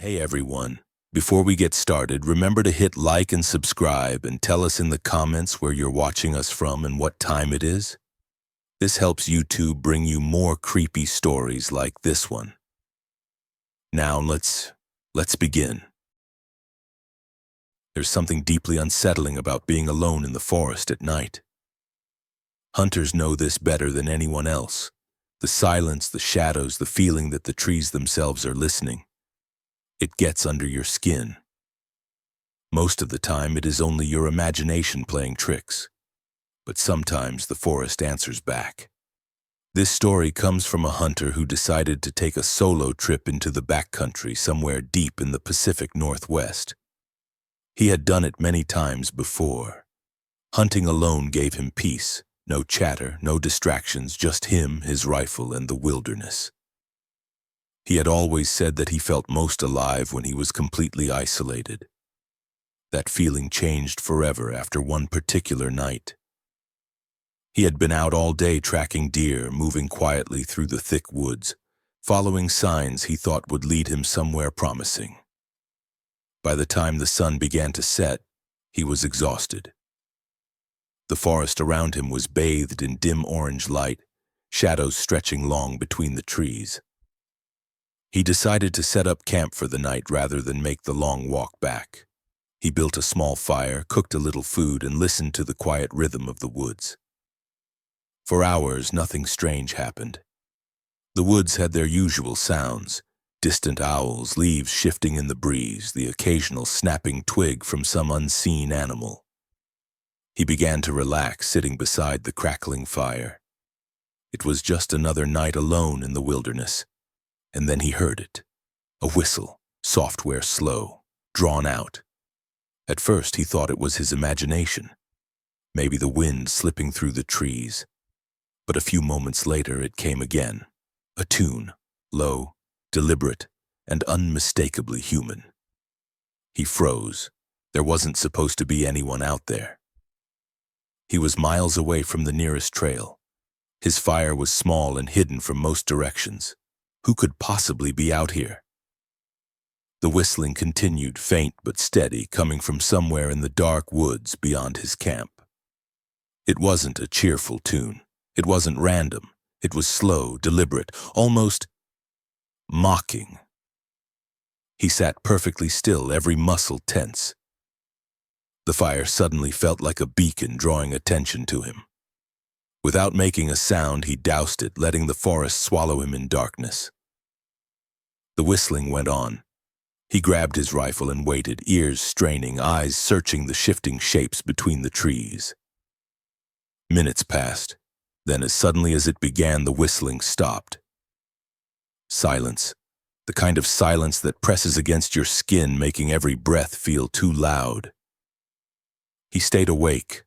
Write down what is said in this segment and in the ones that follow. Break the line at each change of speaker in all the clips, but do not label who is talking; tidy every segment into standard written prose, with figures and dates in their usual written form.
Hey everyone. Before we get started, remember to hit like and subscribe and tell us in the comments where you're watching us from and what time it is. This helps YouTube bring you more creepy stories like this one. Now let's begin. There's something deeply unsettling about being alone in the forest at night. Hunters know this better than anyone else. The silence, the shadows, the feeling that the trees themselves are listening. It gets under your skin. Most of the time, it is only your imagination playing tricks. But sometimes the forest answers back. This story comes from a hunter who decided to take a solo trip into the backcountry somewhere deep in the Pacific Northwest. He had done it many times before. Hunting alone gave him peace. No chatter, no distractions, just him, his rifle, and the wilderness. He had always said that he felt most alive when he was completely isolated. That feeling changed forever after one particular night. He had been out all day tracking deer, moving quietly through the thick woods, following signs he thought would lead him somewhere promising. By the time the sun began to set, he was exhausted. The forest around him was bathed in dim orange light, shadows stretching long between the trees. He decided to set up camp for the night rather than make the long walk back. He built a small fire, cooked a little food, and listened to the quiet rhythm of the woods. For hours, nothing strange happened. The woods had their usual sounds: distant owls, leaves shifting in the breeze, the occasional snapping twig from some unseen animal. He began to relax, sitting beside the crackling fire. It was just another night alone in the wilderness. And then he heard it. A whistle, software slow, drawn out. At first he thought it was his imagination. Maybe the wind slipping through the trees. But a few moments later it came again. A tune, low, deliberate, and unmistakably human. He froze. There wasn't supposed to be anyone out there. He was miles away from the nearest trail. His fire was small and hidden from most directions. Who could possibly be out here? The whistling continued, faint but steady, coming from somewhere in the dark woods beyond his camp. It wasn't a cheerful tune. It wasn't random. It was slow, deliberate, almost mocking. He sat perfectly still, every muscle tense. The fire suddenly felt like a beacon drawing attention to him. Without making a sound, he doused it, letting the forest swallow him in darkness. The whistling went on. He grabbed his rifle and waited, ears straining, eyes searching the shifting shapes between the trees. Minutes passed. Then, as suddenly as it began, the whistling stopped. Silence. The kind of silence that presses against your skin, making every breath feel too loud. He stayed awake,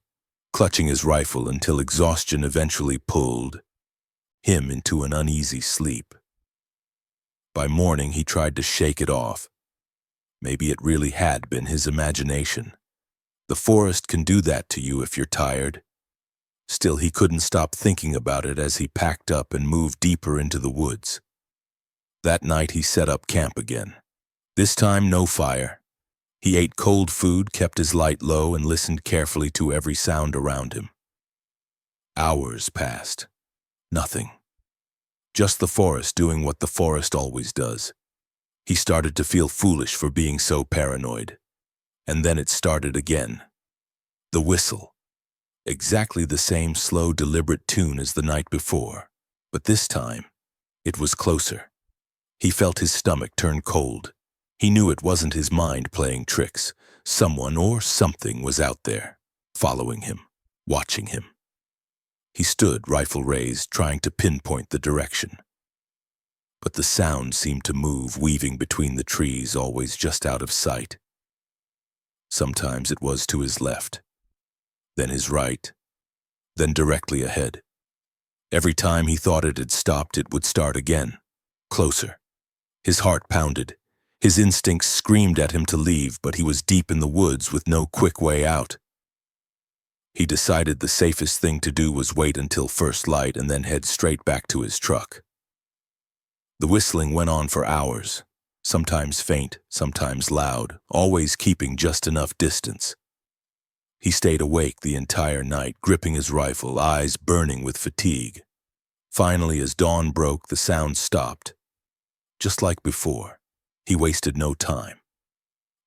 clutching his rifle until exhaustion eventually pulled him into an uneasy sleep. By morning, he tried to shake it off. Maybe it really had been his imagination. The forest can do that to you if you're tired. Still, he couldn't stop thinking about it as he packed up and moved deeper into the woods. That night, he set up camp again. This time, no fire. He ate cold food, kept his light low, and listened carefully to every sound around him. Hours passed. Nothing. Just the forest doing what the forest always does. He started to feel foolish for being so paranoid. And then it started again. The whistle. Exactly the same slow, deliberate tune as the night before. But this time, it was closer. He felt his stomach turn cold. He knew it wasn't his mind playing tricks. Someone or something was out there, following him, watching him. He stood, rifle raised, trying to pinpoint the direction. But the sound seemed to move, weaving between the trees, always just out of sight. Sometimes it was to his left, then his right, then directly ahead. Every time he thought it had stopped, it would start again, closer. His heart pounded. His instincts screamed at him to leave, but he was deep in the woods with no quick way out. He decided the safest thing to do was wait until first light and then head straight back to his truck. The whistling went on for hours. sometimes faint, sometimes loud, always keeping just enough distance. He stayed awake the entire night, gripping his rifle, eyes burning with fatigue. Finally, as dawn broke, the sound stopped. Just like before, he wasted no time.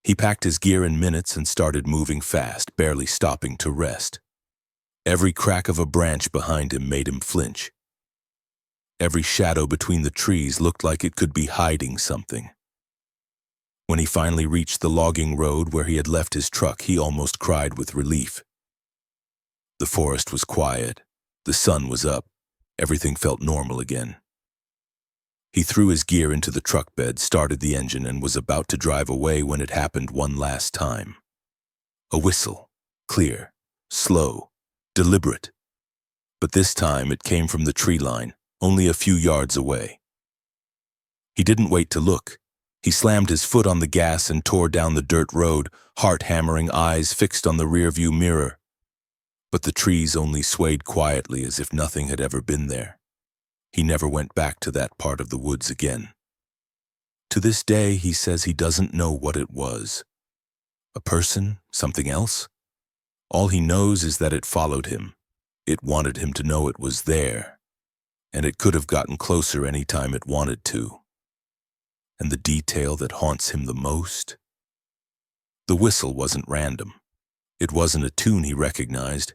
He packed his gear in minutes and started moving fast, barely stopping to rest. Every crack of a branch behind him made him flinch. Every shadow between the trees looked like it could be hiding something. When he finally reached the logging road where he had left his truck, he almost cried with relief. The forest was quiet. The sun was up. Everything felt normal again. He threw his gear into the truck bed, started the engine, and was about to drive away when it happened one last time. A whistle. Clear. Slow. Deliberate. But this time it came from the tree line, only a few yards away. He didn't wait to look. He slammed his foot on the gas and tore down the dirt road, heart-hammering, eyes fixed on the rearview mirror. But the trees only swayed quietly as if nothing had ever been there. He never went back to that part of the woods again. To this day, he says he doesn't know what it was. A person? Something else? All he knows is that it followed him. It wanted him to know it was there, and it could have gotten closer any time it wanted to. And the detail that haunts him the most? The whistle wasn't random. It wasn't a tune he recognized.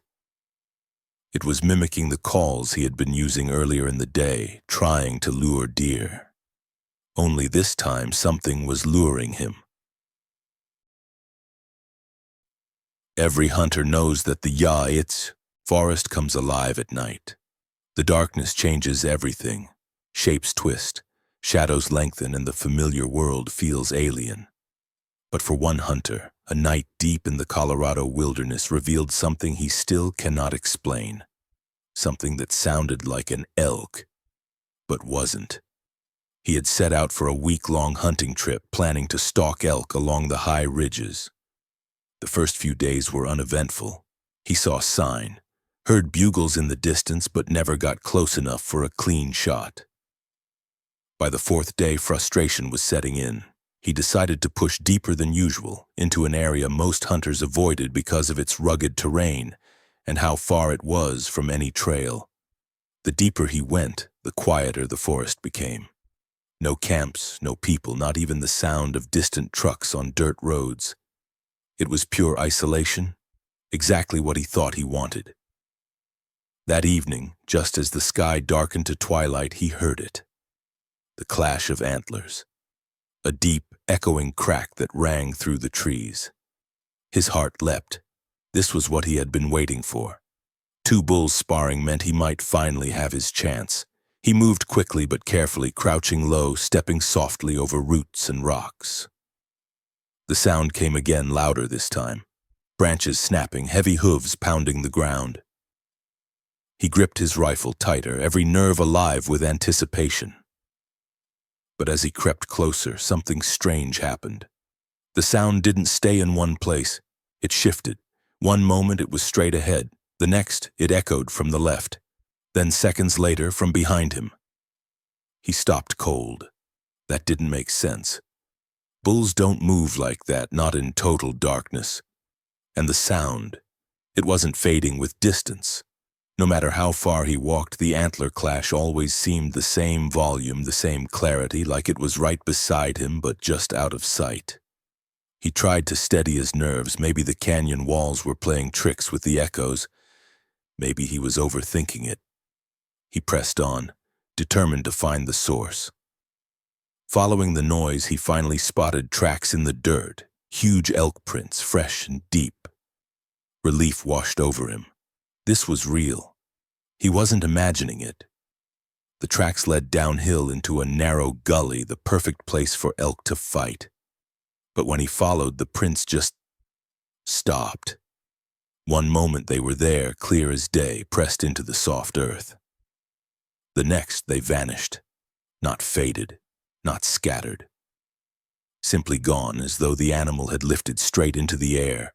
It was mimicking the calls he had been using earlier in the day, trying to lure deer. Only this time something was luring him. Every hunter knows that the forest comes alive at night. The darkness changes everything. Shapes twist. Shadows lengthen and the familiar world feels alien. But for one hunter, a night deep in the Colorado wilderness revealed something he still cannot explain. Something that sounded like an elk, but wasn't. He had set out for a week-long hunting trip, planning to stalk elk along the high ridges. The first few days were uneventful. He saw sign, heard bugles in the distance, but never got close enough for a clean shot. By the fourth day, frustration was setting in. He decided to push deeper than usual into an area most hunters avoided because of its rugged terrain and how far it was from any trail. The deeper he went, the quieter the forest became. No camps, no people, not even the sound of distant trucks on dirt roads. It was pure isolation, exactly what he thought he wanted. That evening, just as the sky darkened to twilight, he heard it. The clash of antlers. A deep, echoing crack that rang through the trees. His heart leapt. This was what he had been waiting for. Two bulls sparring meant he might finally have his chance. He moved quickly but carefully, crouching low, stepping softly over roots and rocks. The sound came again, louder this time. Branches snapping, heavy hooves pounding the ground. He gripped his rifle tighter, every nerve alive with anticipation. But as he crept closer, something strange happened. The sound didn't stay in one place. It shifted. One moment it was straight ahead. The next, it echoed from the left. Then seconds later, from behind him. He stopped cold. That didn't make sense. Bulls don't move like that, not in total darkness. And the sound, it wasn't fading with distance. No matter how far he walked, the antler clash always seemed the same volume, the same clarity, like it was right beside him but just out of sight. He tried to steady his nerves. Maybe the canyon walls were playing tricks with the echoes. Maybe he was overthinking it. He pressed on, determined to find the source. Following the noise, he finally spotted tracks in the dirt, huge elk prints, fresh and deep. Relief washed over him. This was real. He wasn't imagining it. The tracks led downhill into a narrow gully, the perfect place for elk to fight. But when he followed, the prints just stopped. One moment they were there, clear as day, pressed into the soft earth. The next they vanished, not faded, not scattered. Simply gone, as though the animal had lifted straight into the air.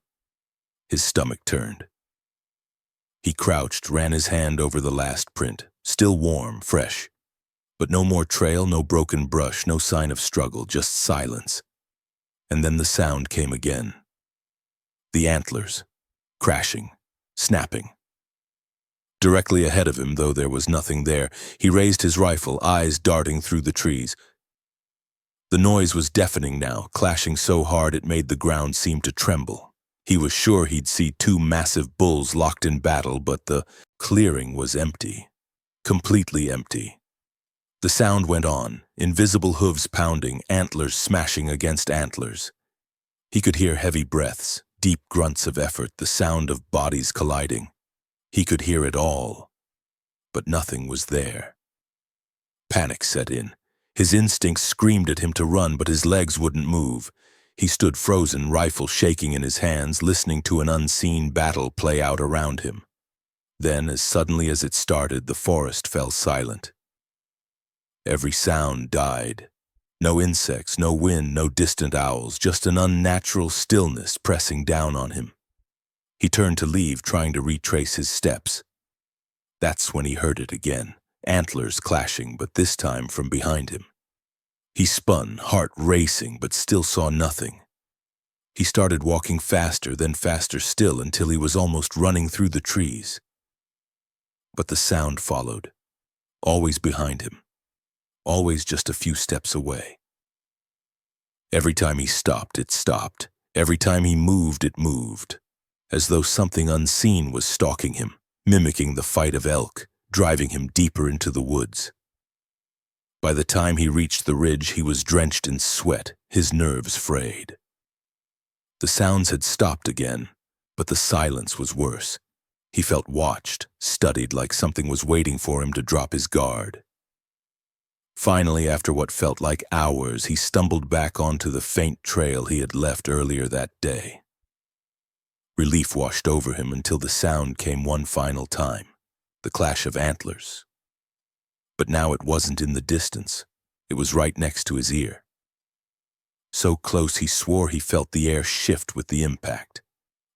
His stomach turned. He crouched, ran his hand over the last print, still warm, fresh. But no more trail, no broken brush, no sign of struggle, just silence. And then the sound came again. The antlers, crashing, snapping. Directly ahead of him, though there was nothing there, he raised his rifle, eyes darting through the trees. The noise was deafening now, clashing so hard it made the ground seem to tremble. He was sure he'd see two massive bulls locked in battle, but the clearing was empty, completely empty. The sound went on, invisible hooves pounding, antlers smashing against antlers. He could hear heavy breaths, deep grunts of effort, the sound of bodies colliding. He could hear it all, but nothing was there. Panic set in. His instincts screamed at him to run, but his legs wouldn't move. He stood frozen, rifle shaking in his hands, listening to an unseen battle play out around him. Then, as suddenly as it started, the forest fell silent. Every sound died. No insects, no wind, no distant owls, just an unnatural stillness pressing down on him. He turned to leave, trying to retrace his steps. That's when he heard it again, antlers clashing, but this time from behind him. He spun, heart racing, but still saw nothing. He started walking faster, then faster still, until he was almost running through the trees. But the sound followed, always behind him, always just a few steps away. Every time he stopped, it stopped. Every time he moved, it moved, as though something unseen was stalking him, mimicking the fight of elk, driving him deeper into the woods. By the time he reached the ridge, he was drenched in sweat, his nerves frayed. The sounds had stopped again, but the silence was worse. He felt watched, studied, like something was waiting for him to drop his guard. Finally, after what felt like hours, he stumbled back onto the faint trail he had left earlier that day. Relief washed over him until the sound came one final time, the clash of antlers. But now it wasn't in the distance. It was right next to his ear. So close he swore he felt the air shift with the impact.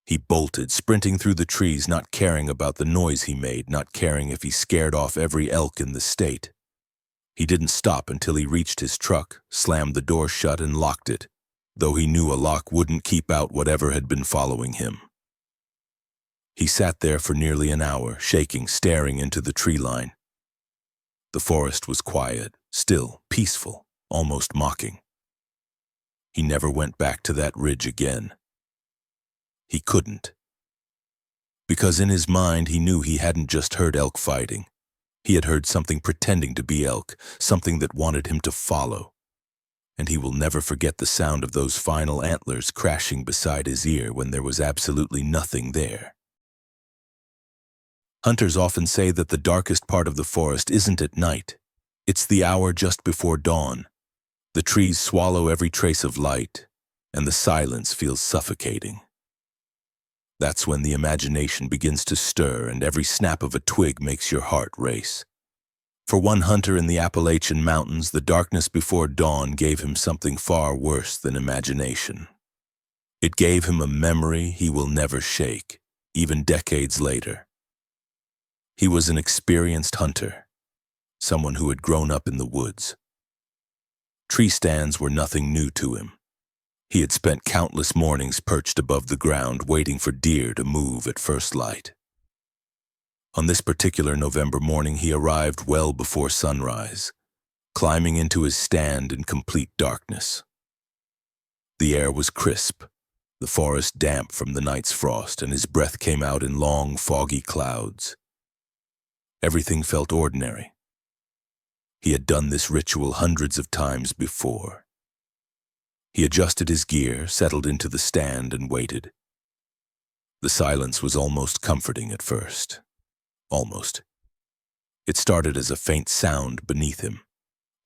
He bolted, sprinting through the trees, not caring about the noise he made, not caring if he scared off every elk in the state. He didn't stop until he reached his truck, slammed the door shut and locked it, though he knew a lock wouldn't keep out whatever had been following him. He sat there for nearly an hour, shaking, staring into the tree line. The forest was quiet, still, peaceful, almost mocking. He never went back to that ridge again. He couldn't. Because in his mind he knew he hadn't just heard elk fighting. He had heard something pretending to be elk, something that wanted him to follow. And he will never forget the sound of those final antlers crashing beside his ear when there was absolutely nothing there. Hunters often say that the darkest part of the forest isn't at night. It's the hour just before dawn. The trees swallow every trace of light, and the silence feels suffocating. That's when the imagination begins to stir, and every snap of a twig makes your heart race. For one hunter in the Appalachian Mountains, the darkness before dawn gave him something far worse than imagination. It gave him a memory he will never shake, even decades later. He was an experienced hunter, someone who had grown up in the woods. Tree stands were nothing new to him. He had spent countless mornings perched above the ground, waiting for deer to move at first light. On this particular November morning, he arrived well before sunrise, climbing into his stand in complete darkness. The air was crisp, the forest damp from the night's frost, and his breath came out in long, foggy clouds. Everything felt ordinary. He had done this ritual hundreds of times before. He adjusted his gear, settled into the stand, and waited. The silence was almost comforting at first. Almost. It started as a faint sound beneath him.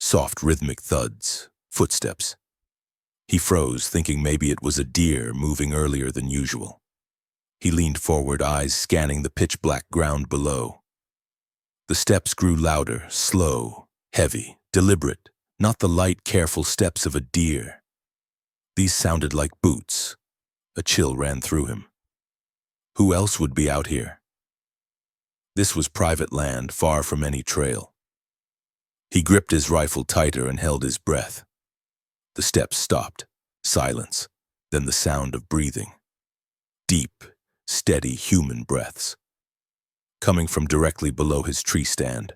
Soft rhythmic thuds, footsteps. He froze, thinking maybe it was a deer moving earlier than usual. He leaned forward, eyes scanning the pitch-black ground below. The steps grew louder, slow, heavy, deliberate, not the light, careful steps of a deer. These sounded like boots. A chill ran through him. Who else would be out here? This was private land, far from any trail. He gripped his rifle tighter and held his breath. The steps stopped. Silence. Then the sound of breathing. Deep, steady human breaths. Coming from directly below his tree stand.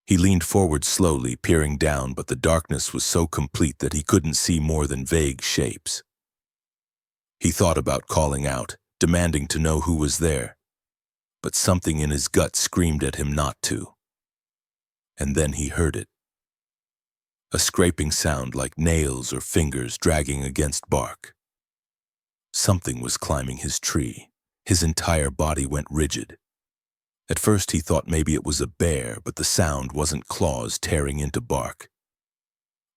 He leaned forward slowly, peering down, but the darkness was so complete that he couldn't see more than vague shapes. He thought about calling out, demanding to know who was there, but something in his gut screamed at him not to. And then he heard it. A scraping sound like nails or fingers dragging against bark. Something was climbing his tree. His entire body went rigid. At first he thought maybe it was a bear, but the sound wasn't claws tearing into bark.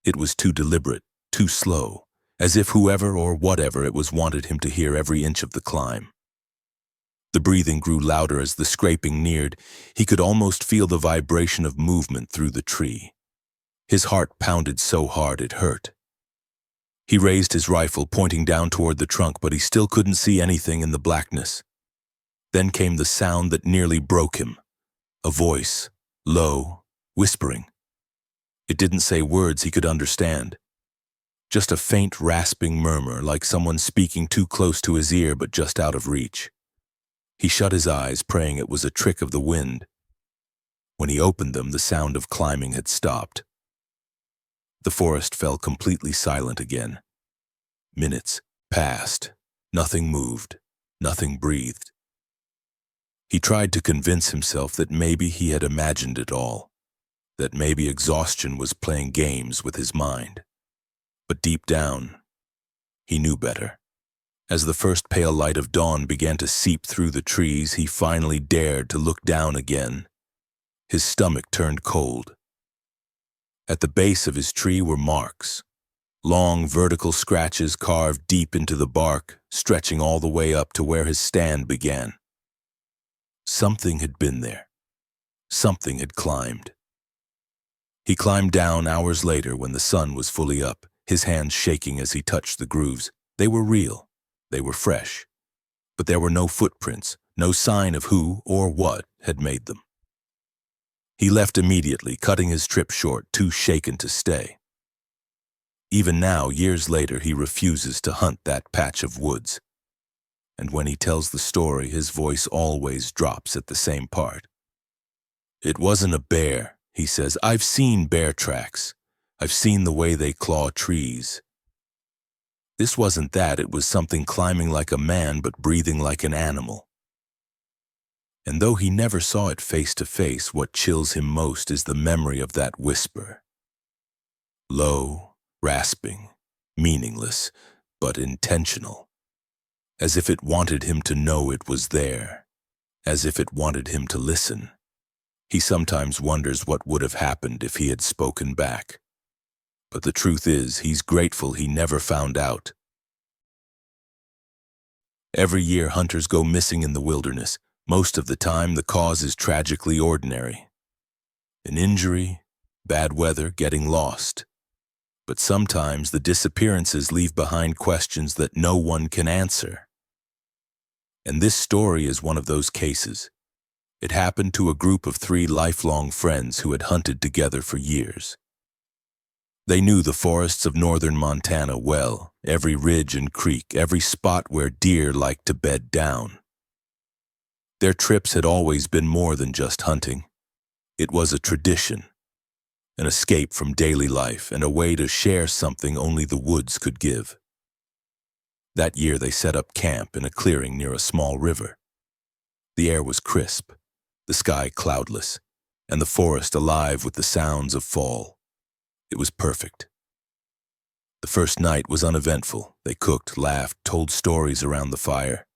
It was too deliberate, too slow, as if whoever or whatever it was wanted him to hear every inch of the climb. The breathing grew louder as the scraping neared. He could almost feel the vibration of movement through the tree. His heart pounded so hard it hurt. He raised his rifle, pointing down toward the trunk, but he still couldn't see anything in the blackness. Then came the sound that nearly broke him. A voice, low, whispering. It didn't say words he could understand. Just a faint rasping murmur, like someone speaking too close to his ear but just out of reach. He shut his eyes, praying it was a trick of the wind. When he opened them, the sound of climbing had stopped. The forest fell completely silent again. Minutes passed. Nothing moved. Nothing breathed. He tried to convince himself that maybe he had imagined it all, that maybe exhaustion was playing games with his mind. But deep down, he knew better. As the first pale light of dawn began to seep through the trees, he finally dared to look down again. His stomach turned cold. At the base of his tree were marks, long vertical scratches carved deep into the bark, stretching all the way up to where his stand began. Something had been there. Something had climbed. He climbed down hours later when the sun was fully up, his hands shaking as he touched the grooves. They were real. They were fresh. But there were no footprints, no sign of who or what had made them. He left immediately, cutting his trip short, too shaken to stay. Even now, years later, he refuses to hunt that patch of woods. And when he tells the story, his voice always drops at the same part. It wasn't a bear, he says. I've seen bear tracks. I've seen the way they claw trees. This wasn't that. It was something climbing like a man but breathing like an animal. And though he never saw it face to face, what chills him most is the memory of that whisper. Low, rasping, meaningless, but intentional. As if it wanted him to know it was there. As if it wanted him to listen. He sometimes wonders what would have happened if he had spoken back. But the truth is, he's grateful he never found out. Every year, hunters go missing in the wilderness. Most of the time, the cause is tragically ordinary. An injury, bad weather, getting lost. But sometimes the disappearances leave behind questions that no one can answer. And this story is one of those cases. It happened to a group of 3 lifelong friends who had hunted together for years. They knew the forests of northern Montana well, every ridge and creek, every spot where deer liked to bed down. Their trips had always been more than just hunting. It was a tradition, an escape from daily life, and a way to share something only the woods could give. That year they set up camp in a clearing near a small river. The air was crisp, the sky cloudless, and the forest alive with the sounds of fall. It was perfect. The first night was uneventful. They cooked, laughed, told stories around the fire.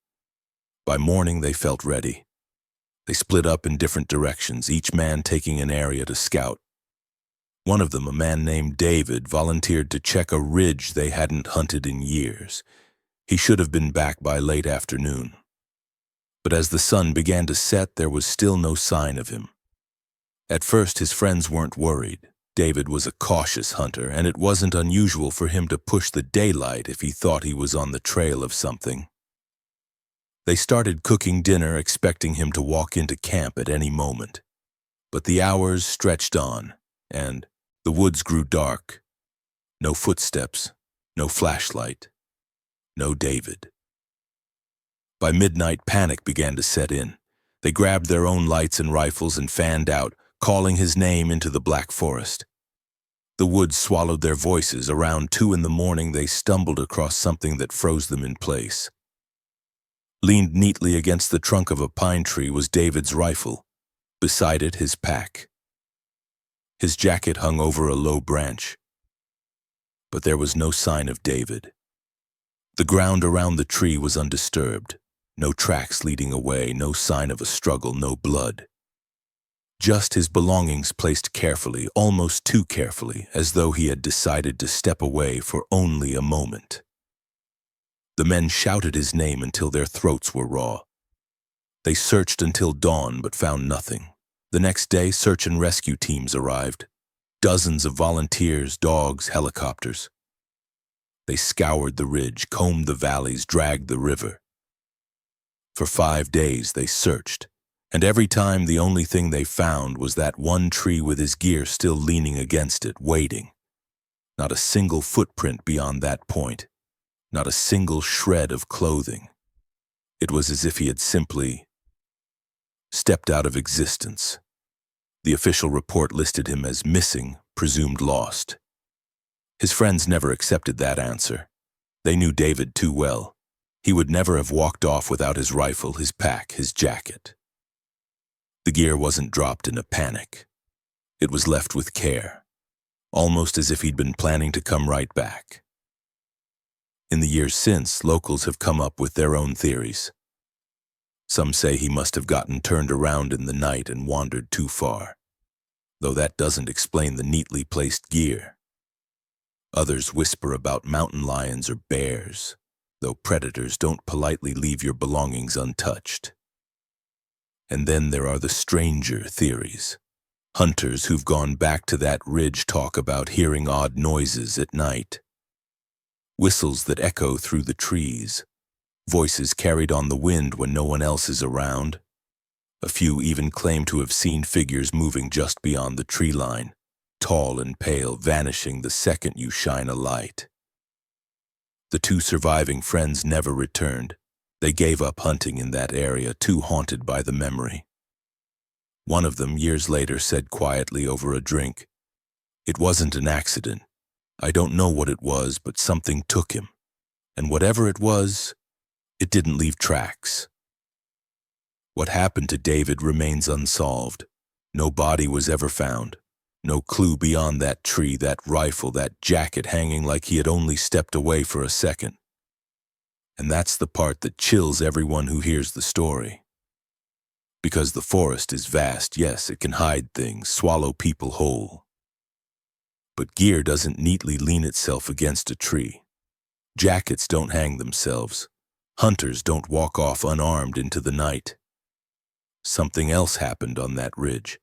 By morning they felt ready. They split up in different directions, each man taking an area to scout. One of them, a man named David, volunteered to check a ridge they hadn't hunted in years. He should have been back by late afternoon. But as the sun began to set, there was still no sign of him. At first, his friends weren't worried. David was a cautious hunter, and it wasn't unusual for him to push the daylight if he thought he was on the trail of something. They started cooking dinner, expecting him to walk into camp at any moment. But the hours stretched on, and the woods grew dark. No footsteps, no flashlight, no David. By midnight, panic began to set in. They grabbed their own lights and rifles and fanned out, calling his name into the black forest. The woods swallowed their voices. Around 2 a.m, they stumbled across something that froze them in place. Leaned neatly against the trunk of a pine tree was David's rifle. Beside it, his pack. His jacket hung over a low branch. But there was no sign of David. The ground around the tree was undisturbed. No tracks leading away, no sign of a struggle, no blood. Just his belongings placed carefully, almost too carefully, as though he had decided to step away for only a moment. The men shouted his name until their throats were raw. They searched until dawn but found nothing. The next day, search and rescue teams arrived. Dozens of volunteers, dogs, helicopters. They scoured the ridge, combed the valleys, dragged the river. For 5 days they searched, and every time the only thing they found was that one tree with his gear still leaning against it, waiting. Not a single footprint beyond that point, not a single shred of clothing. It was as if he had simply stepped out of existence. The official report listed him as missing, presumed lost. His friends never accepted that answer. They knew David too well. He would never have walked off without his rifle, his pack, his jacket. The gear wasn't dropped in a panic. It was left with care, almost as if he'd been planning to come right back. In the years since, locals have come up with their own theories. Some say he must have gotten turned around in the night and wandered too far, though that doesn't explain the neatly placed gear. Others whisper about mountain lions or bears, though predators don't politely leave your belongings untouched. And then there are the stranger theories. Hunters who've gone back to that ridge talk about hearing odd noises at night. Whistles that echo through the trees. Voices carried on the wind when no one else is around. A few even claim to have seen figures moving just beyond the tree line, tall and pale, vanishing the second you shine a light. The 2 surviving friends never returned. They gave up hunting in that area, too haunted by the memory. One of them, years later, said quietly over a drink, "It wasn't an accident. I don't know what it was, but something took him. And whatever it was, it didn't leave tracks." What happened to David remains unsolved. No body was ever found. No clue beyond that tree, that rifle, that jacket hanging like he had only stepped away for a second. And that's the part that chills everyone who hears the story. Because the forest is vast, yes, it can hide things, swallow people whole. But gear doesn't neatly lean itself against a tree. Jackets don't hang themselves. Hunters don't walk off unarmed into the night. Something else happened on that ridge.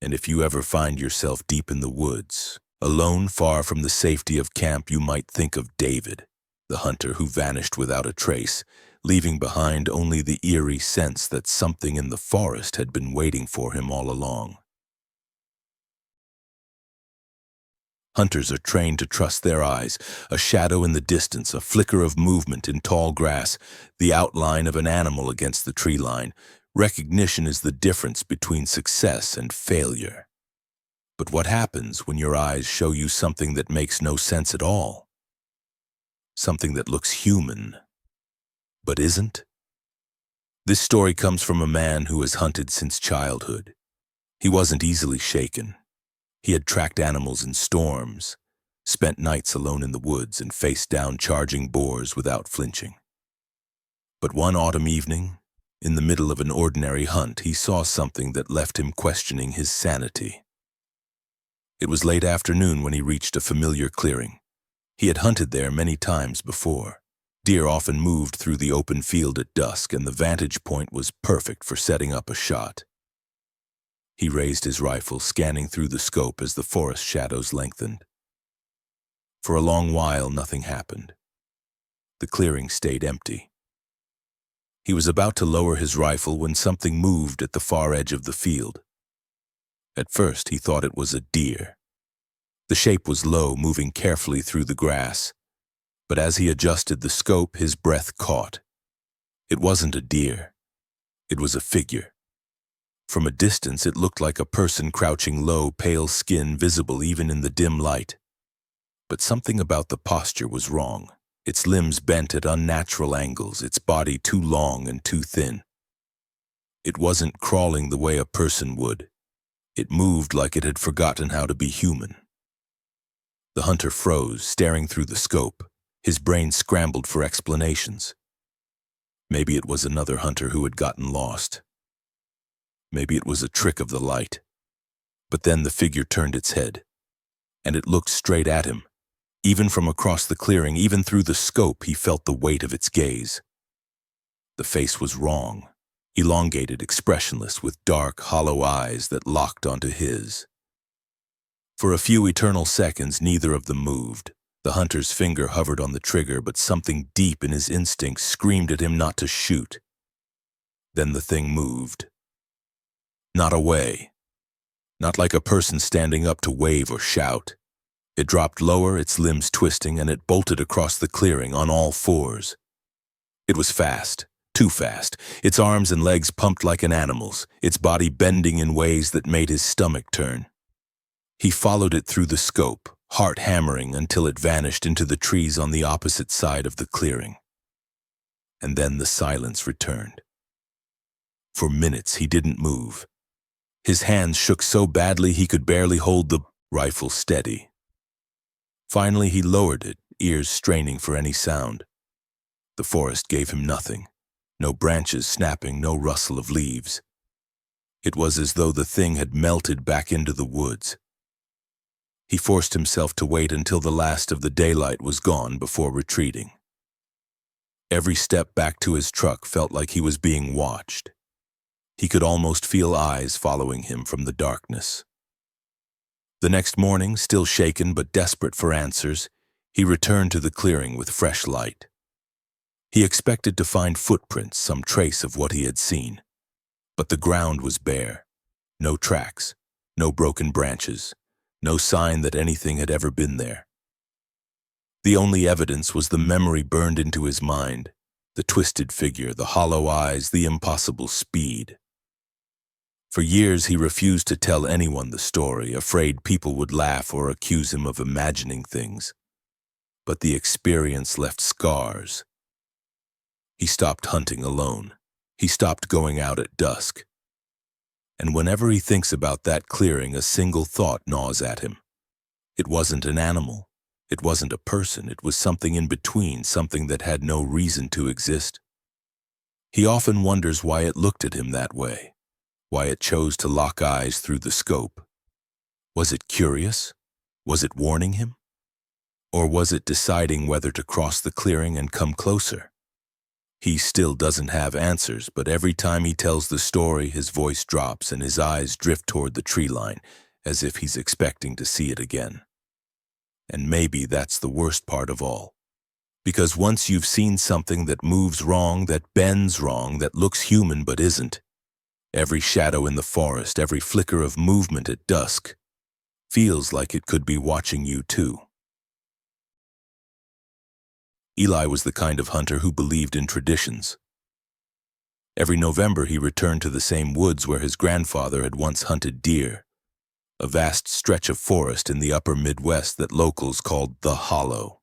And if you ever find yourself deep in the woods, alone far from the safety of camp, you might think of David, the hunter who vanished without a trace, leaving behind only the eerie sense that something in the forest had been waiting for him all along. Hunters are trained to trust their eyes, a shadow in the distance, a flicker of movement in tall grass, the outline of an animal against the tree line. Recognition is the difference between success and failure. But what happens when your eyes show you something that makes no sense at all? Something that looks human, but isn't? This story comes from a man who has hunted since childhood. He wasn't easily shaken. He had tracked animals in storms, spent nights alone in the woods, and faced down charging boars without flinching. But one autumn evening, in the middle of an ordinary hunt, he saw something that left him questioning his sanity. It was late afternoon when he reached a familiar clearing. He had hunted there many times before. Deer often moved through the open field at dusk, and the vantage point was perfect for setting up a shot. He raised his rifle, scanning through the scope as the forest shadows lengthened. For a long while, nothing happened. The clearing stayed empty. He was about to lower his rifle when something moved at the far edge of the field. At first, he thought it was a deer. The shape was low, moving carefully through the grass. But as he adjusted the scope, his breath caught. It wasn't a deer. It was a figure. From a distance, it looked like a person crouching low, pale skin visible even in the dim light. But something about the posture was wrong. Its limbs bent at unnatural angles, its body too long and too thin. It wasn't crawling the way a person would. It moved like it had forgotten how to be human. The hunter froze, staring through the scope. His brain scrambled for explanations. Maybe it was another hunter who had gotten lost. Maybe it was a trick of the light. But then the figure turned its head, and it looked straight at him. Even from across the clearing, even through the scope, he felt the weight of its gaze. The face was wrong, elongated, expressionless, with dark, hollow eyes that locked onto his. For a few eternal seconds, neither of them moved. The hunter's finger hovered on the trigger, but something deep in his instincts screamed at him not to shoot. Then the thing moved. Not away. Not like a person standing up to wave or shout. It dropped lower, its limbs twisting, and it bolted across the clearing on all fours. It was fast, too fast, its arms and legs pumped like an animal's, its body bending in ways that made his stomach turn. He followed it through the scope, heart hammering until it vanished into the trees on the opposite side of the clearing. And then the silence returned. For minutes he didn't move. His hands shook so badly he could barely hold the rifle steady. Finally he lowered it, ears straining for any sound. The forest gave him nothing. No branches snapping, no rustle of leaves. It was as though the thing had melted back into the woods. He forced himself to wait until the last of the daylight was gone before retreating. Every step back to his truck felt like he was being watched. He could almost feel eyes following him from the darkness. The next morning, still shaken but desperate for answers, he returned to the clearing with fresh light. He expected to find footprints, some trace of what he had seen. But the ground was bare. No tracks, no broken branches, no sign that anything had ever been there. The only evidence was the memory burned into his mind, the twisted figure, the hollow eyes, the impossible speed. For years he refused to tell anyone the story, afraid people would laugh or accuse him of imagining things. But the experience left scars. He stopped hunting alone. He stopped going out at dusk. And whenever he thinks about that clearing, a single thought gnaws at him. It wasn't an animal. It wasn't a person. It was something in between, something that had no reason to exist. He often wonders why it looked at him that way, why it chose to lock eyes through the scope. Was it curious? Was it warning him? Or was it deciding whether to cross the clearing and come closer? He still doesn't have answers, but every time he tells the story, his voice drops and his eyes drift toward the tree line, as if he's expecting to see it again. And maybe that's the worst part of all. Because once you've seen something that moves wrong, that bends wrong, that looks human but isn't, every shadow in the forest, every flicker of movement at dusk, feels like it could be watching you too. Eli was the kind of hunter who believed in traditions. Every November he returned to the same woods where his grandfather had once hunted deer, a vast stretch of forest in the upper Midwest that locals called the Hollow.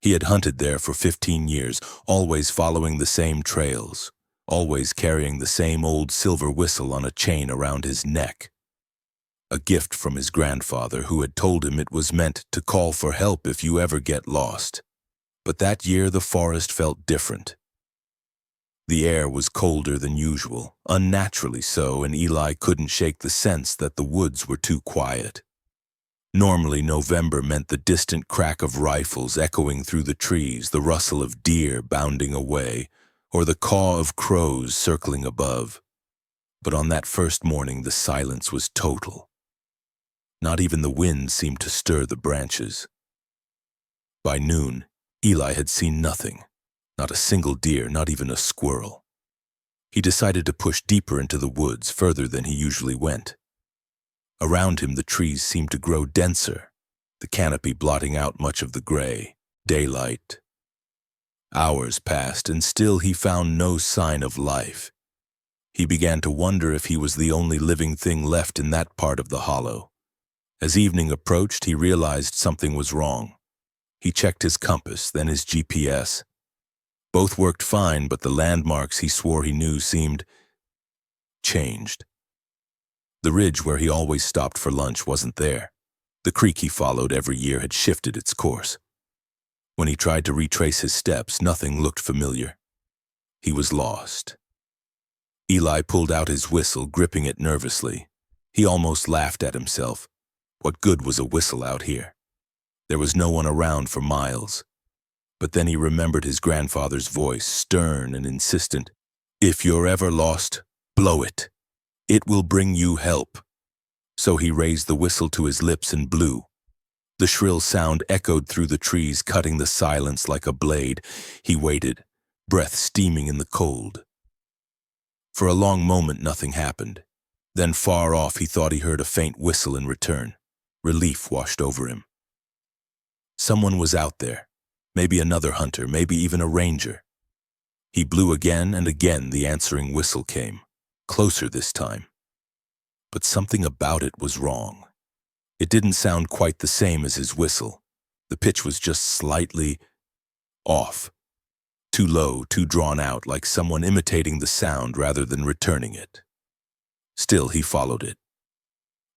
He had hunted there for 15 years, always following the same trails, always carrying the same old silver whistle on a chain around his neck. A gift from his grandfather, who had told him it was meant to call for help if you ever get lost. But that year the forest felt different. The air was colder than usual, unnaturally so, and Eli couldn't shake the sense that the woods were too quiet. Normally, November meant the distant crack of rifles echoing through the trees, the rustle of deer bounding away, or the caw of crows circling above. But on that first morning, the silence was total. Not even the wind seemed to stir the branches. By noon, Eli had seen nothing, not a single deer, not even a squirrel. He decided to push deeper into the woods, further than he usually went. Around him, the trees seemed to grow denser, the canopy blotting out much of the gray daylight. Hours passed, and still he found no sign of life. He began to wonder if he was the only living thing left in that part of the hollow. As evening approached, he realized something was wrong. He checked his compass, then his GPS. Both worked fine, but the landmarks he swore he knew seemed changed. The ridge where he always stopped for lunch wasn't there. The creek he followed every year had shifted its course. When he tried to retrace his steps, nothing looked familiar. He was lost. Eli pulled out his whistle, gripping it nervously. He almost laughed at himself. What good was a whistle out here? There was no one around for miles. But then he remembered his grandfather's voice, stern and insistent. If you're ever lost, blow it. It will bring you help. So he raised the whistle to his lips and blew. The shrill sound echoed through the trees, cutting the silence like a blade. He waited, breath steaming in the cold. For a long moment, nothing happened. Then far off, he thought he heard a faint whistle in return. Relief washed over him. Someone was out there. Maybe another hunter, maybe even a ranger. He blew again, and again the answering whistle came. Closer this time. But something about it was wrong. It didn't sound quite the same as his whistle. The pitch was just slightly off. Too low, too drawn out, like someone imitating the sound rather than returning it. Still, he followed it.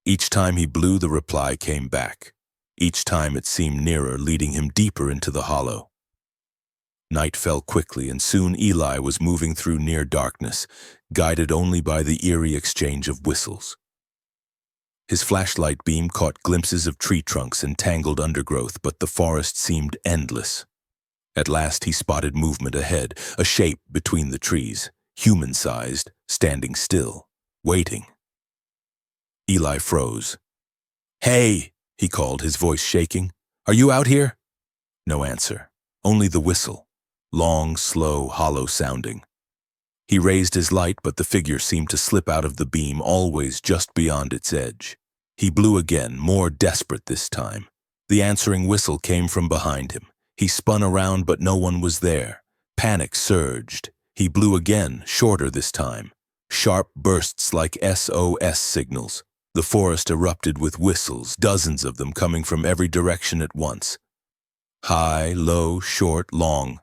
Each time he blew, the reply came back. Each time it seemed nearer, leading him deeper into the hollow. Night fell quickly, and soon Eli was moving through near darkness, guided only by the eerie exchange of whistles. His flashlight beam caught glimpses of tree trunks and tangled undergrowth, but the forest seemed endless. At last he spotted movement ahead, a shape between the trees, human-sized, standing still, waiting. Eli froze. "Hey!" he called, his voice shaking. "Are you out here?" No answer, only the whistle, long, slow, hollow-sounding. He raised his light, but the figure seemed to slip out of the beam, always just beyond its edge. He blew again, more desperate this time. The answering whistle came from behind him. He spun around, but no one was there. Panic surged. He blew again, shorter this time. Sharp bursts like SOS signals. The forest erupted with whistles, dozens of them coming from every direction at once. High, low, short, long.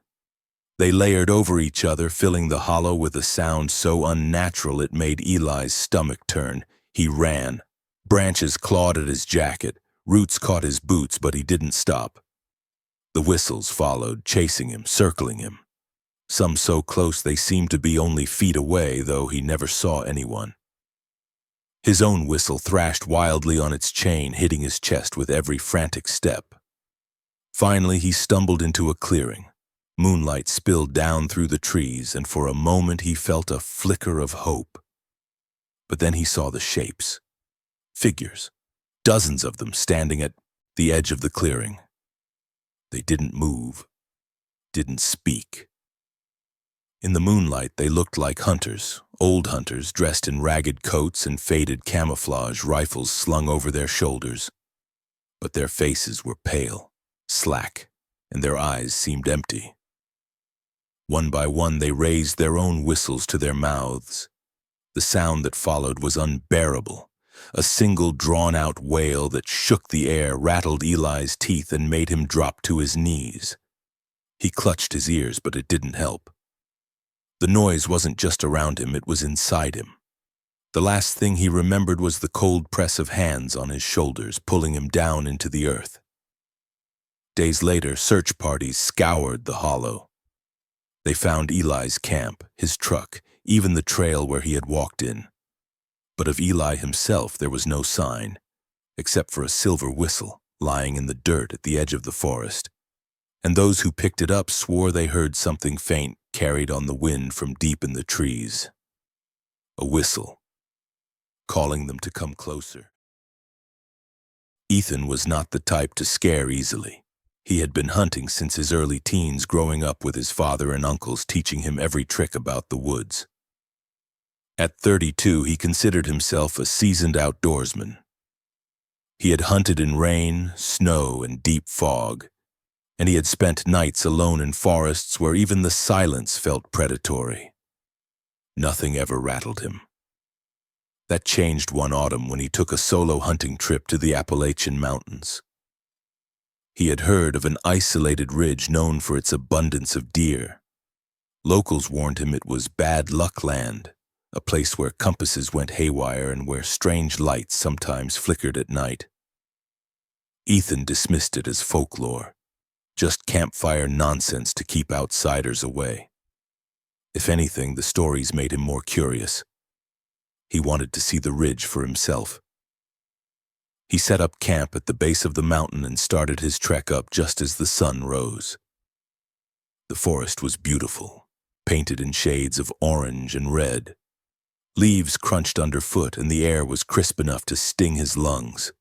They layered over each other, filling the hollow with a sound so unnatural it made Eli's stomach turn. He ran. Branches clawed at his jacket. Roots caught his boots, but he didn't stop. The whistles followed, chasing him, circling him. Some so close they seemed to be only feet away, though he never saw anyone. His own whistle thrashed wildly on its chain, hitting his chest with every frantic step. Finally, he stumbled into a clearing. Moonlight spilled down through the trees, and for a moment he felt a flicker of hope. But then he saw the shapes. Figures. Dozens of them standing at the edge of the clearing. They didn't move. Didn't speak. In the moonlight, they looked like hunters, old hunters dressed in ragged coats and faded camouflage, rifles slung over their shoulders. But their faces were pale, slack, and their eyes seemed empty. One by one, they raised their own whistles to their mouths. The sound that followed was unbearable. A single drawn-out wail that shook the air, rattled Eli's teeth, and made him drop to his knees. He clutched his ears, but it didn't help. The noise wasn't just around him, it was inside him. The last thing he remembered was the cold press of hands on his shoulders, pulling him down into the earth. Days later, search parties scoured the hollow. They found Eli's camp, his truck, even the trail where he had walked in. But of Eli himself there was no sign, except for a silver whistle lying in the dirt at the edge of the forest. And those who picked it up swore they heard something faint carried on the wind from deep in the trees. A whistle, calling them to come closer. Ethan was not the type to scare easily. He had been hunting since his early teens, growing up with his father and uncles teaching him every trick about the woods. At 32, he considered himself a seasoned outdoorsman. He had hunted in rain, snow, and deep fog, and he had spent nights alone in forests where even the silence felt predatory. Nothing ever rattled him. That changed one autumn when he took a solo hunting trip to the Appalachian Mountains. He had heard of an isolated ridge known for its abundance of deer. Locals warned him it was bad luck land, a place where compasses went haywire and where strange lights sometimes flickered at night. Ethan dismissed it as folklore, just campfire nonsense to keep outsiders away. If anything, the stories made him more curious. He wanted to see the ridge for himself. He set up camp at the base of the mountain and started his trek up just as the sun rose. The forest was beautiful, painted in shades of orange and red. Leaves crunched underfoot and the air was crisp enough to sting his lungs.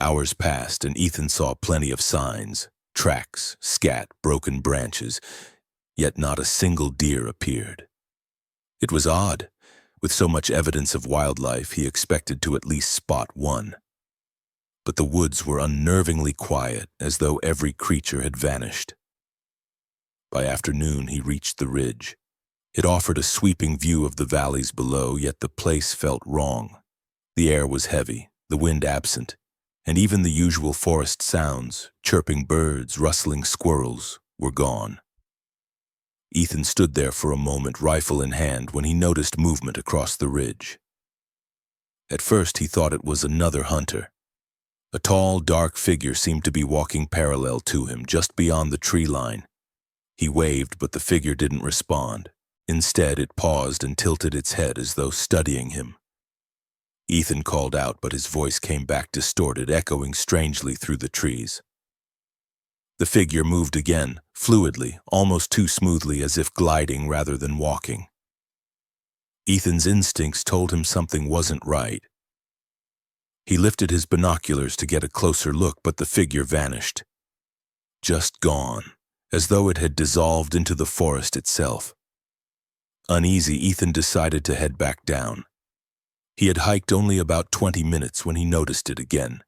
Hours passed and Ethan saw plenty of signs, tracks, scat, broken branches, yet not a single deer appeared. It was odd. With so much evidence of wildlife, he expected to at least spot one. But the woods were unnervingly quiet, as though every creature had vanished. By afternoon, he reached the ridge. It offered a sweeping view of the valleys below, yet the place felt wrong. The air was heavy, the wind absent, and even the usual forest sounds, chirping birds, rustling squirrels, were gone. Ethan stood there for a moment, rifle in hand, when he noticed movement across the ridge. At first, he thought it was another hunter. A tall, dark figure seemed to be walking parallel to him, just beyond the tree line. He waved, but the figure didn't respond. Instead, it paused and tilted its head as though studying him. Ethan called out, but his voice came back distorted, echoing strangely through the trees. The figure moved again, fluidly, almost too smoothly, as if gliding rather than walking. Ethan's instincts told him something wasn't right. He lifted his binoculars to get a closer look, but the figure vanished. Just gone, as though it had dissolved into the forest itself. Uneasy, Ethan decided to head back down. He had hiked only about 20 minutes when he noticed it again,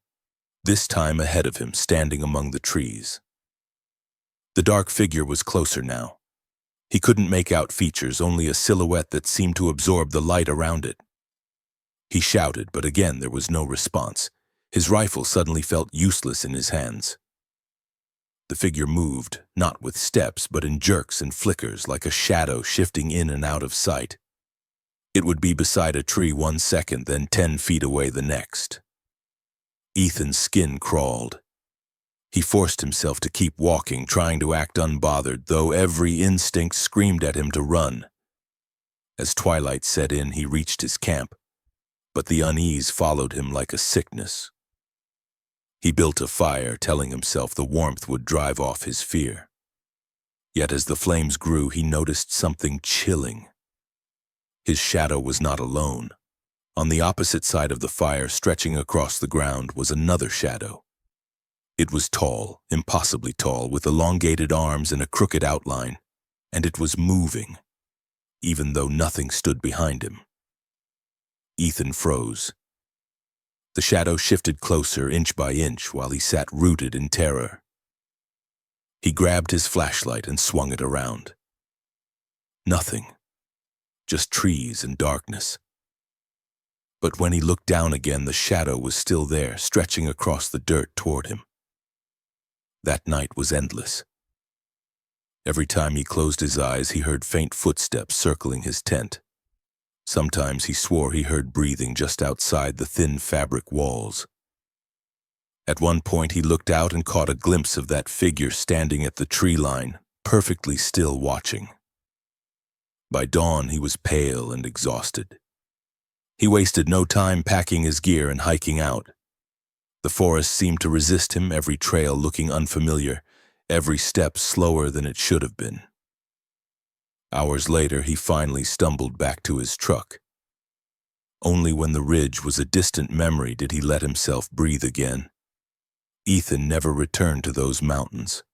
this time ahead of him, standing among the trees. The dark figure was closer now. He couldn't make out features, only a silhouette that seemed to absorb the light around it. He shouted, but again there was no response. His rifle suddenly felt useless in his hands. The figure moved, not with steps, but in jerks and flickers, like a shadow shifting in and out of sight. It would be beside a tree 1 second, then 10 feet away the next. Ethan's skin crawled. He forced himself to keep walking, trying to act unbothered, though every instinct screamed at him to run. As twilight set in, he reached his camp, but the unease followed him like a sickness. He built a fire, telling himself the warmth would drive off his fear. Yet as the flames grew, he noticed something chilling. His shadow was not alone. On the opposite side of the fire, stretching across the ground, was another shadow. It was tall, impossibly tall, with elongated arms and a crooked outline, and it was moving, even though nothing stood behind him. Ethan froze. The shadow shifted closer, inch by inch, while he sat rooted in terror. He grabbed his flashlight and swung it around. Nothing. Just trees and darkness. But when he looked down again, the shadow was still there, stretching across the dirt toward him. That night was endless. Every time he closed his eyes, he heard faint footsteps circling his tent. Sometimes he swore he heard breathing just outside the thin fabric walls. At one point, he looked out and caught a glimpse of that figure standing at the tree line, perfectly still watching. By dawn, he was pale and exhausted. He wasted no time packing his gear and hiking out. The forest seemed to resist him, every trail looking unfamiliar, every step slower than it should have been. Hours later, he finally stumbled back to his truck. Only when the ridge was a distant memory did he let himself breathe again. Ethan never returned to those mountains.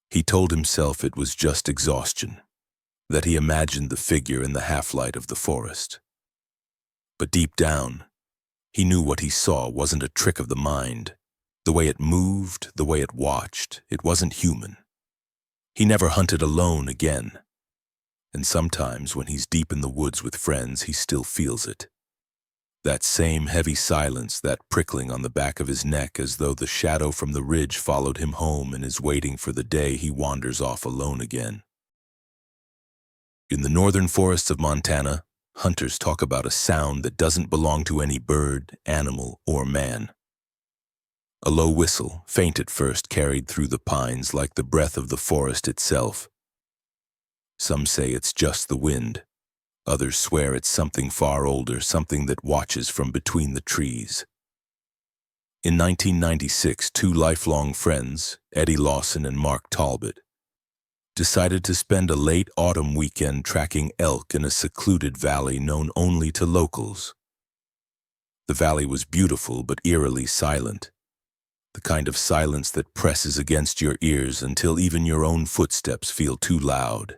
He told himself it was just exhaustion, that he imagined the figure in the half-light of the forest. But deep down, He knew what he saw wasn't a trick of the mind. The way it moved, the way it watched, it wasn't human. He never hunted alone again. And sometimes when he's deep in the woods with friends, he still feels it. That same heavy silence, that prickling on the back of his neck as though the shadow from the ridge followed him home and is waiting for the day he wanders off alone again. In the northern forests of Montana, hunters talk about a sound that doesn't belong to any bird, animal, or man. A low whistle, faint at first, carried through the pines like the breath of the forest itself. Some say it's just the wind. Others swear it's something far older, something that watches from between the trees. In 1996, two lifelong friends, Eddie Lawson and Mark Talbot, decided to spend a late autumn weekend tracking elk in a secluded valley known only to locals. The valley was beautiful but eerily silent, the kind of silence that presses against your ears until even your own footsteps feel too loud.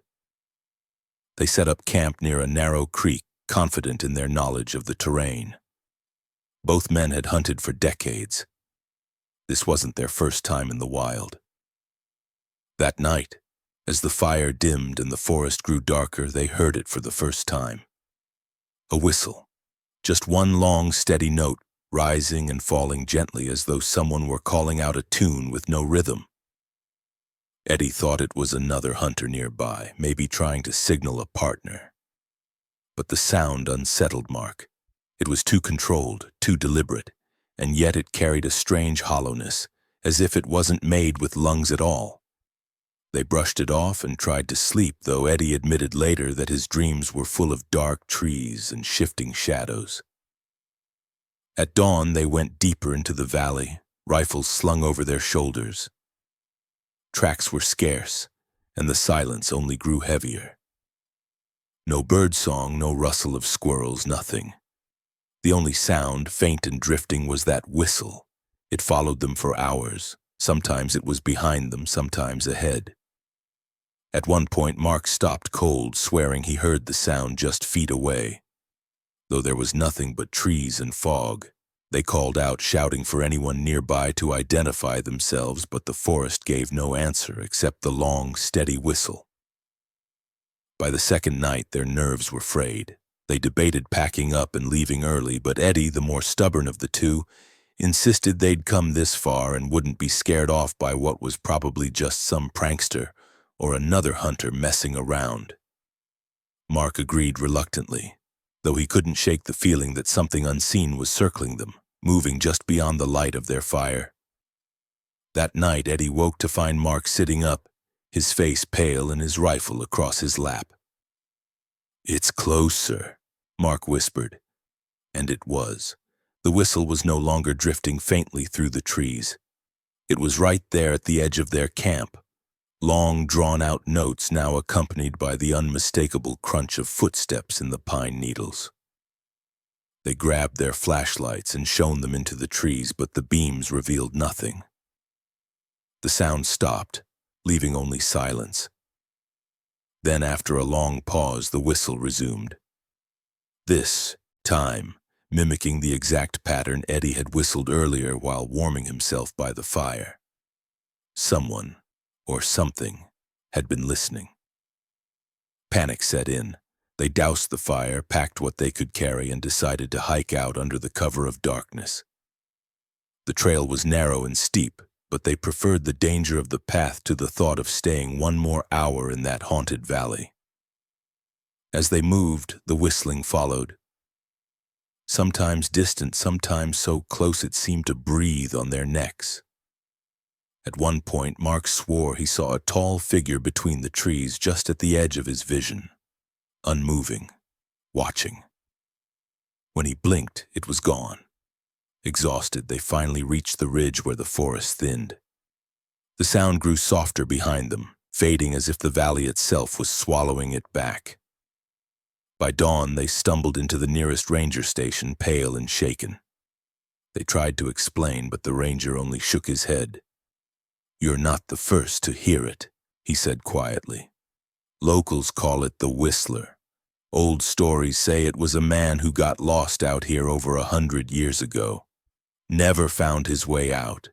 They set up camp near a narrow creek, confident in their knowledge of the terrain. Both men had hunted for decades. This wasn't their first time in the wild. That night, as the fire dimmed and the forest grew darker, they heard it for the first time. A whistle, just one long, steady note, rising and falling gently as though someone were calling out a tune with no rhythm. Eddie thought it was another hunter nearby, maybe trying to signal a partner. But the sound unsettled Mark. It was too controlled, too deliberate, and yet it carried a strange hollowness, as if it wasn't made with lungs at all. They brushed it off and tried to sleep, though Eddie admitted later that his dreams were full of dark trees and shifting shadows. At dawn, they went deeper into the valley, rifles slung over their shoulders. Tracks were scarce, and the silence only grew heavier. No birdsong, no rustle of squirrels, nothing. The only sound, faint and drifting, was that whistle. It followed them for hours. Sometimes it was behind them, sometimes ahead. At one point, Mark stopped cold, swearing he heard the sound just feet away. Though there was nothing but trees and fog, they called out, shouting for anyone nearby to identify themselves, but the forest gave no answer except the long, steady whistle. By the second night, their nerves were frayed. They debated packing up and leaving early, but Eddie, the more stubborn of the two, insisted they'd come this far and wouldn't be scared off by what was probably just some prankster or another hunter messing around. Mark agreed reluctantly, though he couldn't shake the feeling that something unseen was circling them, moving just beyond the light of their fire. That night, Eddie woke to find Mark sitting up, his face pale and his rifle across his lap. "It's closer," Mark whispered. And it was. The whistle was no longer drifting faintly through the trees. It was right there at the edge of their camp, long drawn-out notes now accompanied by the unmistakable crunch of footsteps in the pine needles. They grabbed their flashlights and shone them into the trees, but the beams revealed nothing. The sound stopped, leaving only silence. Then, after a long pause, the whistle resumed. This time, mimicking the exact pattern Eddie had whistled earlier while warming himself by the fire. Someone, or something, had been listening. Panic set in. They doused the fire, packed what they could carry, and decided to hike out under the cover of darkness. The trail was narrow and steep, but they preferred the danger of the path to the thought of staying one more hour in that haunted valley. As they moved, the whistling followed. Sometimes distant, sometimes so close it seemed to breathe on their necks. At one point, Mark swore he saw a tall figure between the trees just at the edge of his vision, unmoving, watching. When he blinked, it was gone. Exhausted, they finally reached the ridge where the forest thinned. The sound grew softer behind them, fading as if the valley itself was swallowing it back. By dawn, they stumbled into the nearest ranger station, pale and shaken. They tried to explain, but the ranger only shook his head. "You're not the first to hear it," he said quietly. "Locals call it the Whistler, Old stories say it was a man who got lost out here over 100 years ago. Never found his way out.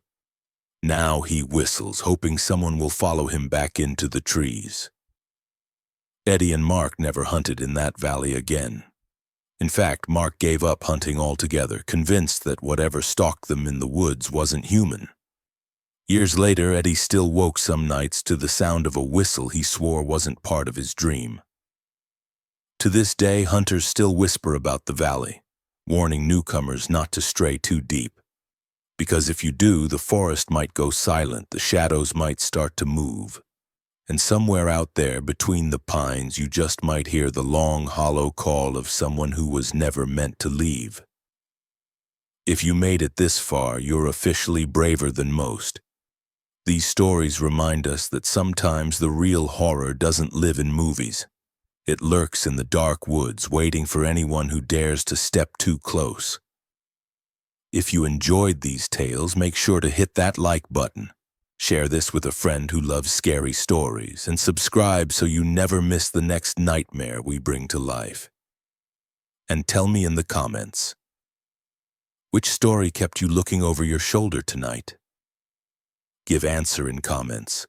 Now he whistles, hoping someone will follow him back into the trees. Eddie and Mark never hunted in that valley again. In fact, Mark gave up hunting altogether, convinced that whatever stalked them in the woods wasn't human. Years later, Eddie still woke some nights to the sound of a whistle he swore wasn't part of his dream. To this day, hunters still whisper about the valley, warning newcomers not to stray too deep. Because if you do, the forest might go silent, the shadows might start to move. And somewhere out there between the pines, you just might hear the long, hollow call of someone who was never meant to leave. If you made it this far, you're officially braver than most. These stories remind us that sometimes the real horror doesn't live in movies. It lurks in the dark woods, waiting for anyone who dares to step too close. If you enjoyed these tales, make sure to hit that like button. Share this with a friend who loves scary stories, and subscribe so you never miss the next nightmare we bring to life. And tell me in the comments, which story kept you looking over your shoulder tonight? Give answer in comments.